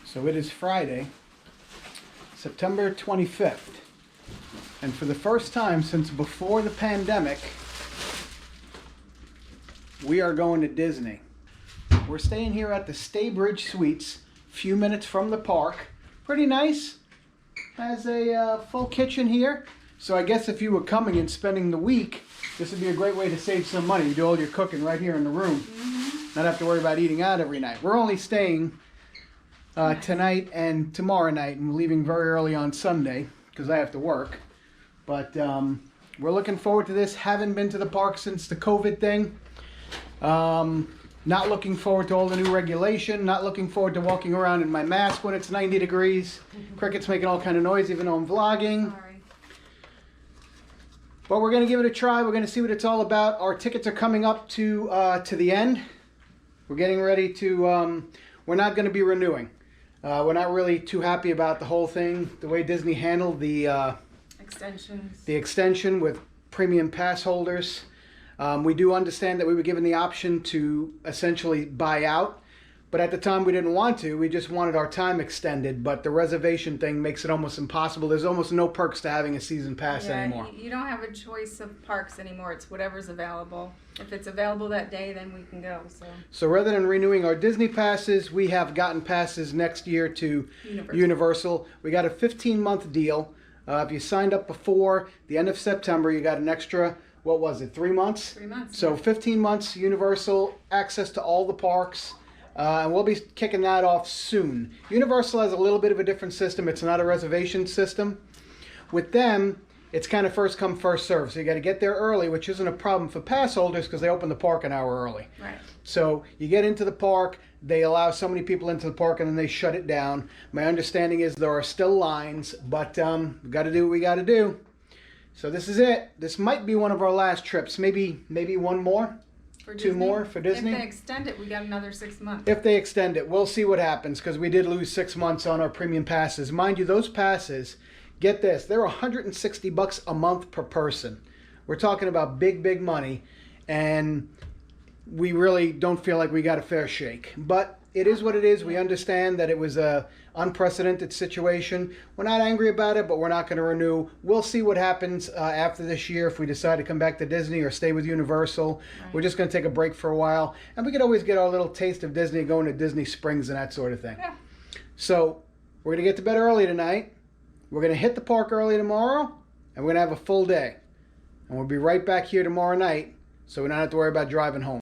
So it is Friday, September 25th. And for the first time since before the pandemic, we are going to Disney. We're staying here at the Staybridge Suites, a few minutes from the park. Pretty nice. Has a full kitchen here. So I guess if you were coming and spending the week, this would be a great way to save some money. You do all your cooking right here in the room. Not have to worry about eating out every night. We're only staying tonight and tomorrow night, and leaving very early on Sunday because I have to work. But we're looking forward to this. Haven't been to the park since the COVID thing. Not looking forward to all the new regulation. Not looking forward to walking around in my mask when it's 90 degrees. Cricket's making all kind of noise even though I'm vlogging. Sorry. But we're going to give it a try. We're going to see what it's all about. Our tickets are coming up to the end. We're getting ready to, we're not going to be renewing. We're not really too happy about the whole thing, the way Disney handled the extension with premium pass holders. We do understand that we were given the option to essentially buy out, but at the time we didn't want to. We just wanted our time extended, but the reservation thing makes it almost impossible. There's almost no perks to having a season pass anymore. You don't have a choice of parks anymore. It's whatever's available. If it's available that day, then we can go. So rather than renewing our Disney passes, we have gotten passes next year to Universal. We got a 15-month deal. If you signed up before the end of September, you got an extra, what was it, 3 months? 3 months. So 15 months, Universal, access to all the parks. And we'll be kicking that off soon. Universal has a little bit of a different system. It's not a reservation system. With them, it's kind of first come, first serve. So you got to get there early, which isn't a problem for pass holders because they open the park an hour early. Right. So you get into the park, they allow so many people into the park, and then they shut it down. My understanding is there are still lines, but we've got to do what we got to do. So this is it. This might be one of our last trips. Maybe one more. For Two Disney? more for Disney. If they extend it, we got another 6 months. If they extend it, we'll see what happens because we did lose 6 months on our premium passes. Mind you, those passes, get this, they're $160 a month per person. We're talking about big money, and we really don't feel like we got a fair shake. But it is what it is. We understand that it was a unprecedented situation. We're not angry about it, but we're not going to renew. We'll see what happens after this year if we decide to come back to Disney or stay with Universal. Right. We're just going to take a break for a while. And we could always get our little taste of Disney going to Disney Springs and that sort of thing. Yeah. So we're going to get to bed early tonight. We're going to hit the park early tomorrow. And we're going to have a full day. And we'll be right back here tomorrow night so we don't have to worry about driving home.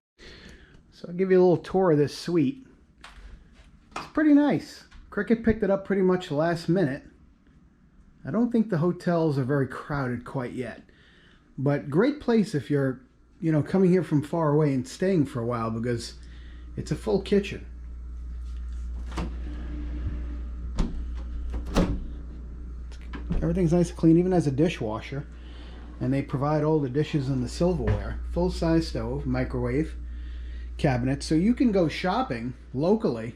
So I'll give you a little tour of this suite. It's pretty nice. Cricket picked it up pretty much last minute. I don't think the hotels are very crowded quite yet. But great place if you're, coming here from far away and staying for a while because it's a full kitchen. Everything's nice and clean, even has a dishwasher. And they provide all the dishes and the silverware. Full-size stove, microwave, cabinet. So you can go shopping locally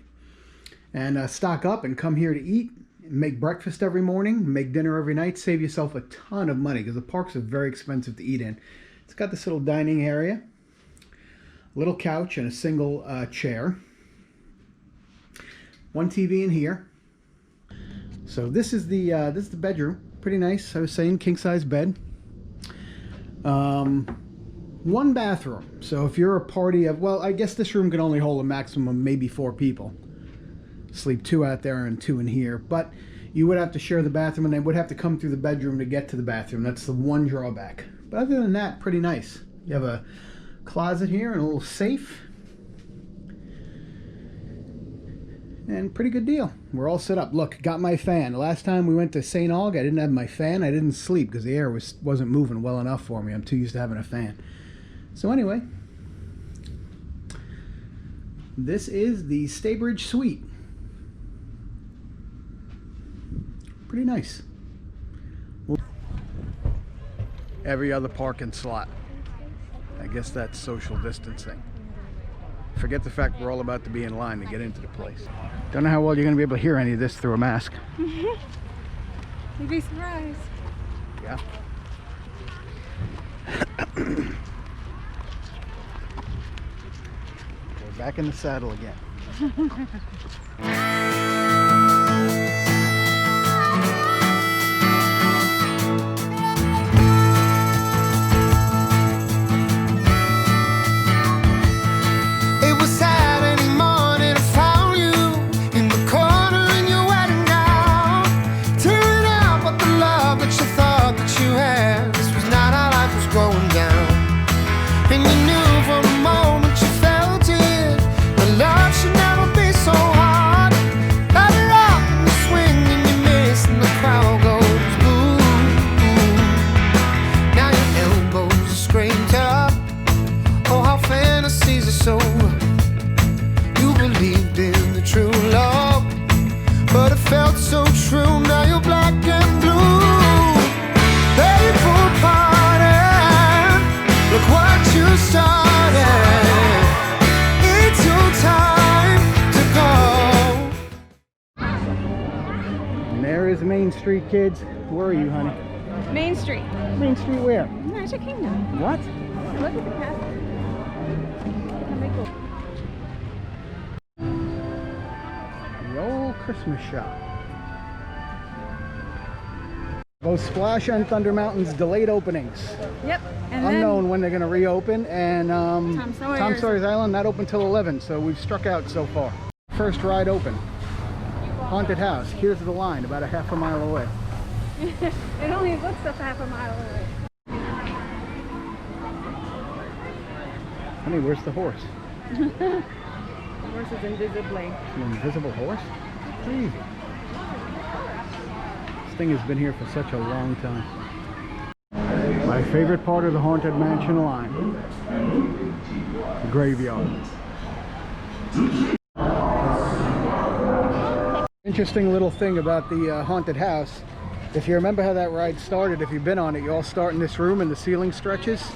and stock up and come here to eat, make breakfast every morning, make dinner every night, save yourself a ton of money because the parks are very expensive to eat in. It's got this little dining area, little couch and a single chair, one TV in here. So this is the bedroom, pretty nice. I was saying king size bed, one bathroom. So if you're a party of, well, I guess this room can only hold a maximum of maybe 4 people. Sleep 2 out there and 2 in here, but you would have to share the bathroom and they would have to come through the bedroom to get to the bathroom. That's the one drawback, but other than that, pretty nice. You have a closet here and a little safe and pretty good deal. We're all set up. Look, got my fan. The last time we went to St. Aug, I didn't have my fan. I didn't sleep because the air wasn't moving well enough for me. I'm too used to having a fan. So anyway, this is the Staybridge Suite. Pretty nice. Every other parking slot. I guess that's social distancing. Forget the fact we're all about to be in line to get into the place. Don't know how well you're going to be able to hear any of this through a mask. You'd be surprised. Yeah. We're back in the saddle again. And there is Main Street, kids. Where are you, honey? Main Street. Main Street where? Magic Kingdom. What? Look at the castle. The old Christmas shop. Both Splash and Thunder Mountain's delayed openings. Yep. And Unknown when they're going to reopen. And Tom Sawyer's Island, not open till 11, so we've struck out so far. First ride open. Haunted house. Here's the line, about a half a mile away. It only looks up half a mile away. Honey, where's the horse? The horse is invisibly. An invisible horse? Crazy. This thing has been here for such a long time. My favorite part of the Haunted Mansion line. The graveyard. Interesting little thing about the haunted house. If you remember how that ride started, if you've been on it, you all start in this room and the ceiling stretches.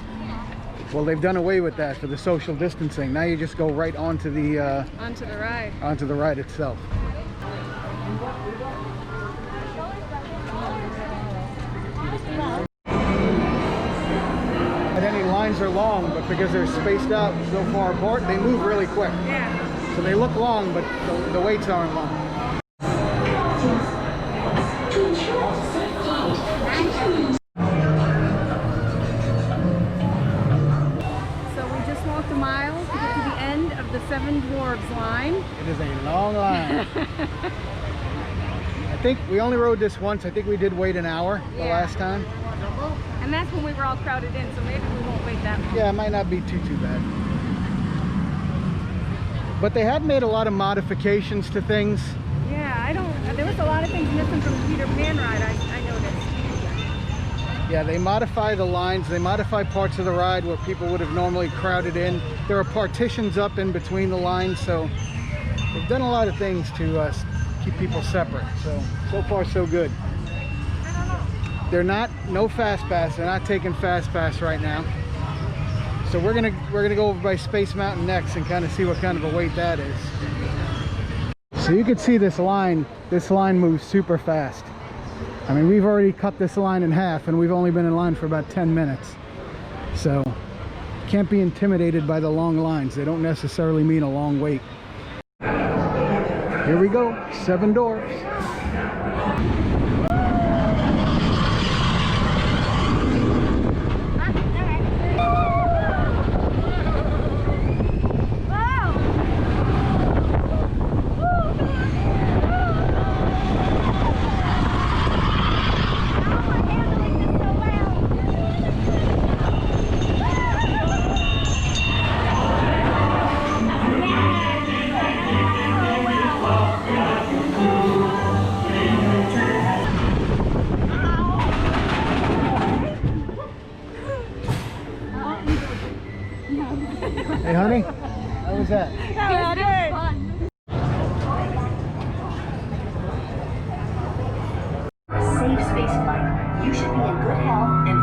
Well, they've done away with that for the social distancing. Now you just go right onto the ride. Onto the ride itself. And any lines are long, but because they're spaced out so far apart, they move really quick. Yeah. So they look long, but the waits aren't long. A mile to get to the end of the Seven Dwarfs line. It is a long line. I think we only rode this once. I think we did wait an hour the last time. And that's when we were all crowded in, so maybe we won't wait that long. Yeah, it might not be too bad. But they have made a lot of modifications to things. Yeah, there was a lot of things missing from the Peter Pan ride, I noticed. Yeah, they modify the lines, they modify parts of the ride where people would have normally crowded in. There are partitions up in between the lines, so they've done a lot of things to keep people separate. So far so good. They're no fast pass, they're not taking fast pass right now. So we're gonna go over by Space Mountain next and kind of see what kind of a wait that is. So you can see this line moves super fast. I mean, we've already cut this line in half and we've only been in line for about 10 minutes. So, can't be intimidated by the long lines. They don't necessarily mean a long wait. Here we go, Seven Dwarfs. Hey, honey, how was that? That was fun. Safe space flight. You should be in good health and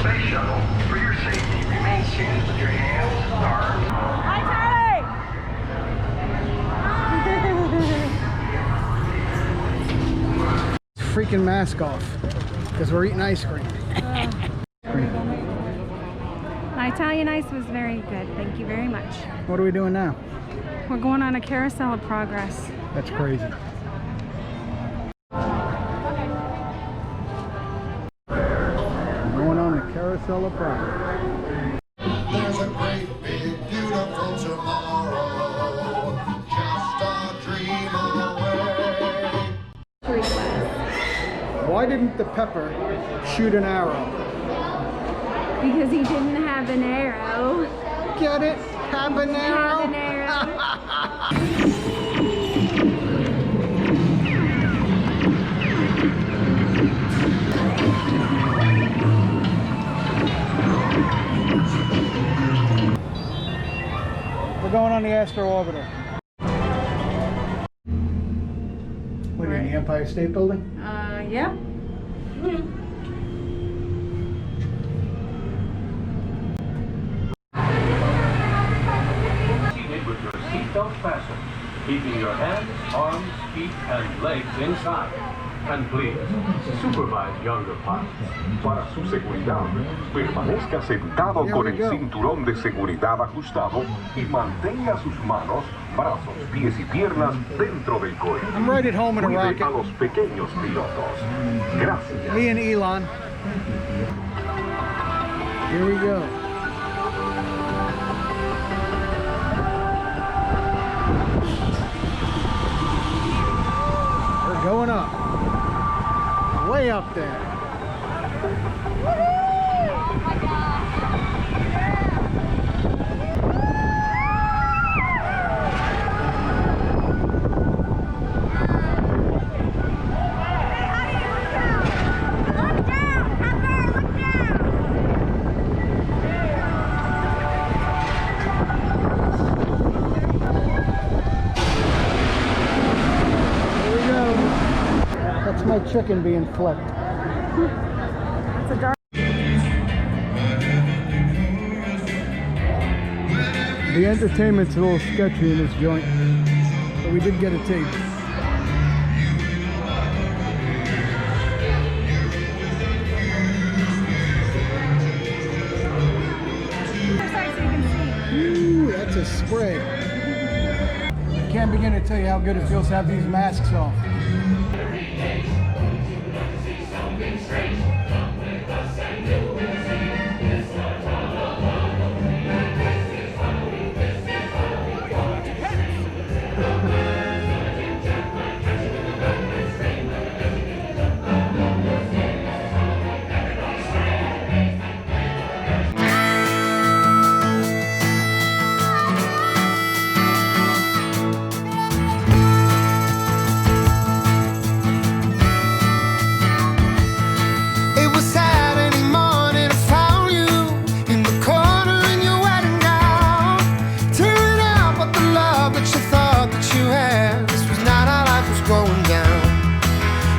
Space shuttle, for your safety, remain seated with your hands, arms. Hi, Charlie! Freaking mask off because we're eating ice cream. My Italian ice was very good. Thank you very much. What are we doing now? We're going on a carousel of progress. That's crazy. Going on a carousel of progress. There's a great big beautiful tomorrow, just a dream away. Why didn't the pepper shoot an arrow? Because he didn't have an arrow. Get it? Habanero? Habanero. We're going on the Astro Orbiter. What are you in the Empire State Building? Yeah. Seated with your seatbelt fastened. keeping your hands, arms, feet, and legs inside. And please, supervise younger pilots. Para su seguridad, permanezca sentado con el cinturón de seguridad ajustado y mantenga sus manos, brazos, pies y piernas dentro del cohete. I'm right at home in a Cuide a rocket. los pequeños pilotos. Gracias. Me and Elon. Here we go. We're going up. Way up there. That's my chicken being flipped. It's a dark. The entertainment's a little sketchy in this joint, but we did get a tape. Ooh, that's a spray. I can't begin to tell you how good it feels to have these masks off. It was Saturday morning, I found you in the corner in your wedding gown, tearing up at the love that you thought that you had. This was not how life was going down,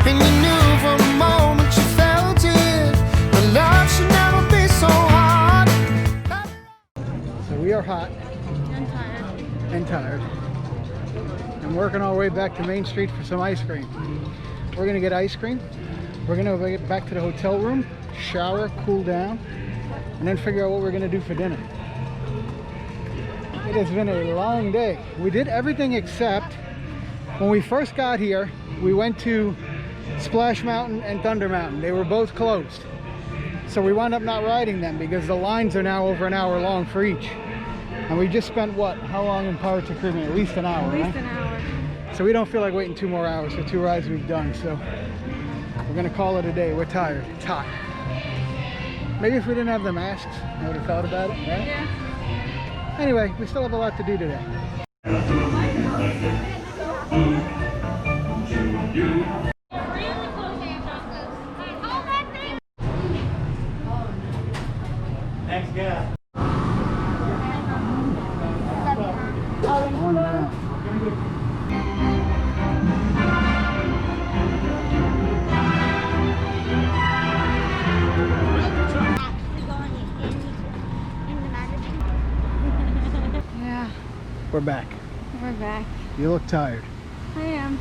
and you knew from the moment you felt it, the love should never be so hard. So we are hot I'm tired. and tired. I'm working our way back to Main Street for some ice cream. We're gonna get ice cream. We're gonna get back to the hotel room, shower, cool down, and then figure out what we're gonna do for dinner. It has been a long day. We did everything except when we first got here, we went to Splash Mountain and Thunder Mountain. They were both closed. So we wound up not riding them because the lines are now over an hour long for each. And we just spent what? How long in Pirates of the Caribbean? At least an hour, At least right? an hour. So we don't feel like waiting 2 more hours for 2 rides we've done. So we're gonna call it a day. We're tired. It's hot. Maybe if we didn't have the masks, I would have thought about it, right? Yeah. Anyway, we still have a lot to do today. Next guy. On down. Yeah. We're back. We're back. You look tired. I am.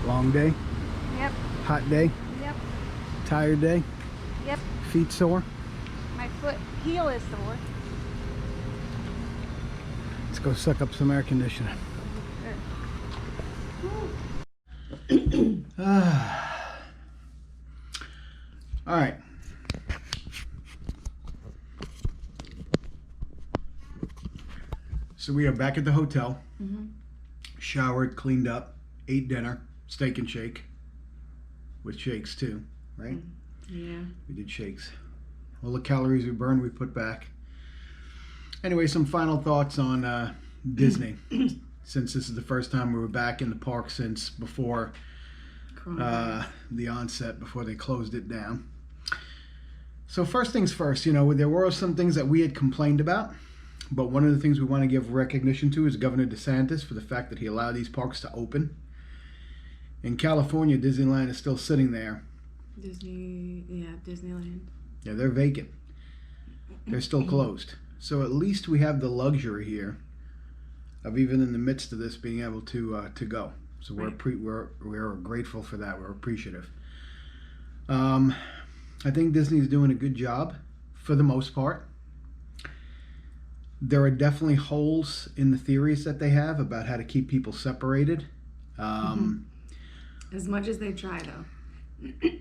Long day, Yep. hot day, Yep. tired day, Yep. feet sore. My foot heel is sore. Let's go suck up some air conditioning. All right. So we are back at the hotel. Showered, cleaned up, ate dinner, steak and shake. With shakes too, right? Yeah. We did shakes. All the calories we burned, we put back. Anyway, some final thoughts on Disney. Since this is the first time we were back in the park since before the onset, before they closed it down. So first things first, you know, there were some things that we had complained about, but one of the things we want to give recognition to is Governor DeSantis for the fact that he allowed these parks to open. In California, Disneyland is still sitting there. Disneyland. Yeah, they're vacant. They're still closed. So at least we have the luxury here of even in the midst of this being able to go. So we're grateful for that. We're appreciative. I think Disney's doing a good job for the most part. There are definitely holes in the theories that they have about how to keep people separated. As much as they try, though.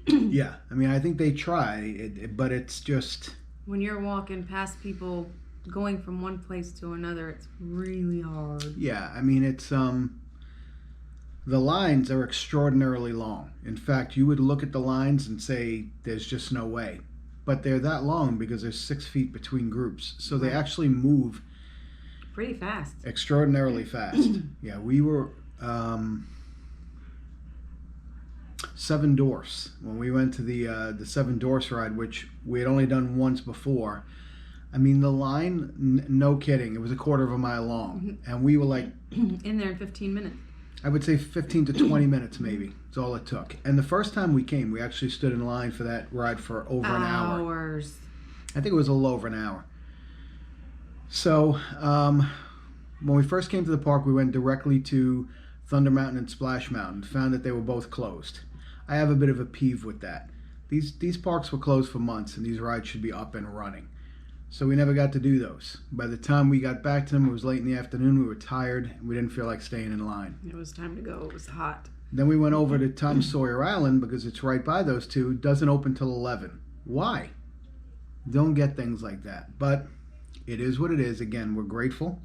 Yeah, I mean, I think they try, but it's just... When you're walking past people going from one place to another, it's really hard. Yeah, I mean, it's... The lines are extraordinarily long. In fact, you would look at the lines and say, there's just no way. But they're that long because there's 6 feet between groups. So they actually move pretty fast. Extraordinarily fast. Yeah, we were 7 Dwarfs. When we went to the 7 Dwarfs ride, which we had only done once before, I mean, the line, no kidding, it was a quarter of a mile long. And we were like... in there in 15 minutes. I would say 15 to 20 minutes maybe. That's all it took. And the first time we came, we actually stood in line for that ride for over an hour. Hours. I think it was a little over an hour. So when we first came to the park, we went directly to Thunder Mountain and Splash Mountain. Found that they were both closed. I have a bit of a peeve with that. These parks were closed for months, and these rides should be up and running. So we never got to do those. By the time we got back to them, it was late in the afternoon. We were tired, and we didn't feel like staying in line. It was time to go. It was hot. Then we went over to Tom Sawyer Island because it's right by those two. Doesn't open till 11. Why? Don't get things like that. But it is what it is. Again, we're grateful.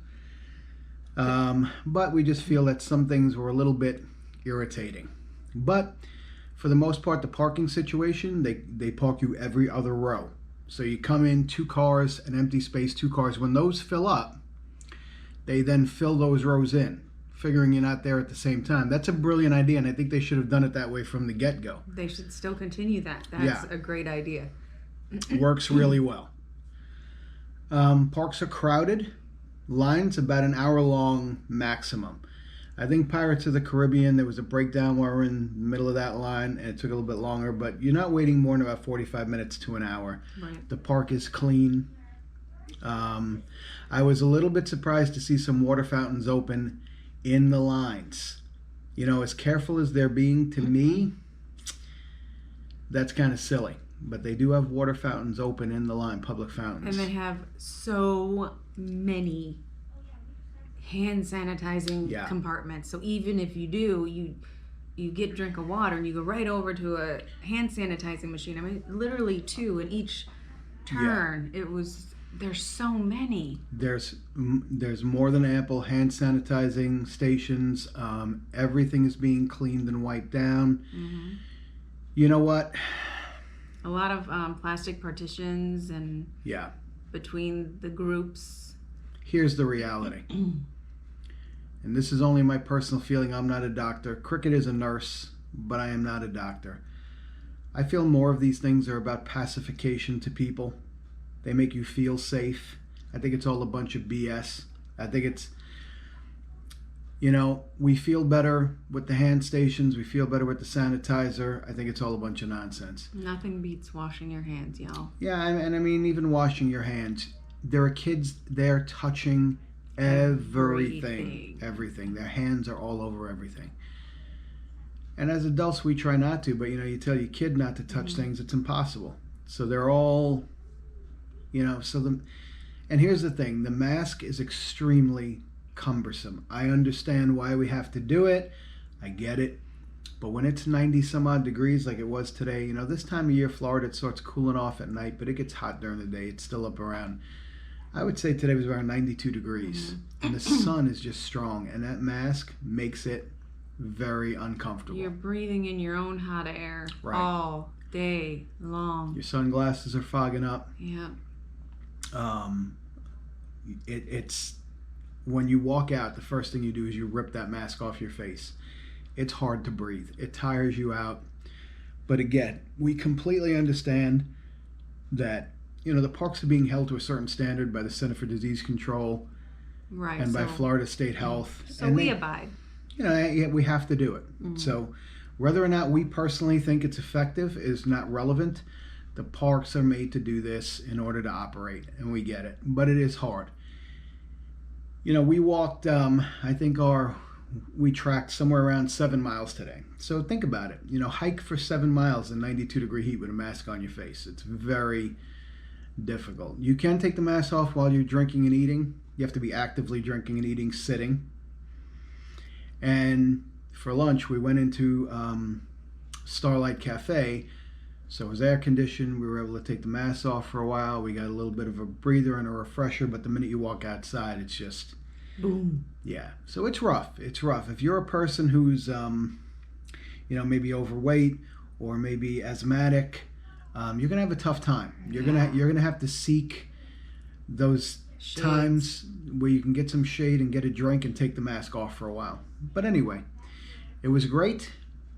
But we just feel that some things were a little bit irritating. But for the most part, the parking situation, they park you every other row. So you come in, 2 cars, an empty space, 2 cars. When those fill up, they then fill those rows in, figuring you're not there at the same time. That's a brilliant idea, and I think they should have done it that way from the get-go. They should still continue that. That's a great idea. Works really well. Parks are crowded. Lines about an hour long maximum. I think Pirates of the Caribbean, there was a breakdown where we're in the middle of that line, and it took a little bit longer, but you're not waiting more than about 45 minutes to an hour. Right. The park is clean. I was a little bit surprised to see some water fountains open in the lines. You know, as careful as they're being, to me, that's kind of silly. But they do have water fountains open in the line, public fountains. And they have so many hand sanitizing compartments. So even if you do, you get a drink of water and you go right over to a hand sanitizing machine. I mean, literally 2 in each turn. Yeah. There's so many. There's more than ample hand sanitizing stations. Everything is being cleaned and wiped down. Mm-hmm. You know what? A lot of plastic partitions and between the groups. Here's the reality. And this is only my personal feeling. I'm not a doctor. Cricket is a nurse, but I am not a doctor. I feel more of these things are about pacification to people. They make you feel safe. I think it's all a bunch of BS. I think it's, we feel better with the hand stations. We feel better with the sanitizer. I think it's all a bunch of nonsense. Nothing beats washing your hands, y'all. Yeah, and I mean, even washing your hands. There are kids there touching everything. Their hands are all over everything. And as adults, we try not to, but you tell your kid not to touch things, it's impossible. So they're all, and here's the thing, the mask is extremely cumbersome. I understand why we have to do it. I get it. But when it's 90 some odd degrees like it was today, this time of year, Florida, it starts cooling off at night, but it gets hot during the day. It's still up around, I would say today was around 92 degrees. And the sun is just strong. And that mask makes it very uncomfortable. You're breathing in your own hot air all day long. Your sunglasses are fogging up. Yeah. It's when you walk out, the first thing you do is you rip that mask off your face. It's hard to breathe. It tires you out. But again, we completely understand that the parks are being held to a certain standard by the Center for Disease Control, and by Florida State Health. So and we abide. We have to do it. Mm-hmm. So whether or not we personally think it's effective is not relevant. The parks are made to do this in order to operate, and we get it. But it is hard. You know, we walked, I think we tracked somewhere around 7 miles today. So think about it. You know, hike for 7 miles in 92-degree heat with a mask on your face. It's very difficult. You can take the mask off while you're drinking and eating. You have to be actively drinking and eating sitting. And for lunch, we went into Starlight Cafe. So it was air conditioned. We were able to take the mask off for a while. We got a little bit of a breather and a refresher, but the minute you walk outside, it's just boom. Yeah. So it's rough. It's rough. If you're a person who's you know, maybe overweight or maybe asthmatic, you're gonna have a tough time. You're gonna have to seek those Shades. times where you can get some shade and get a drink and take the mask off for a while. But anyway, it was great.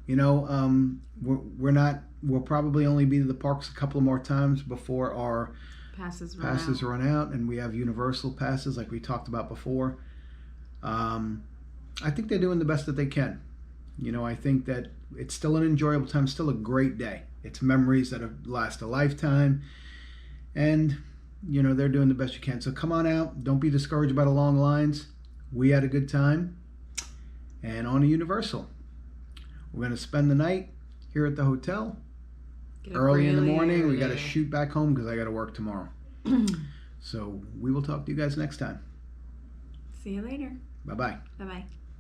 You know, we'll probably only be to the parks a couple of more times before our passes run out, and we have universal passes like we talked about before. I think they're doing the best that they can. You know, I think that it's still an enjoyable time, still a great day. It's memories that last a lifetime, and you know, they're doing the best you can. So come on out. Don't be discouraged by the long lines. We had a good time, and on to Universal. We're going to spend the night here at the hotel. Early in the morning. We got to shoot back home because I got to work tomorrow. So we will talk to you guys next time. See you later. Bye-bye. Bye-bye.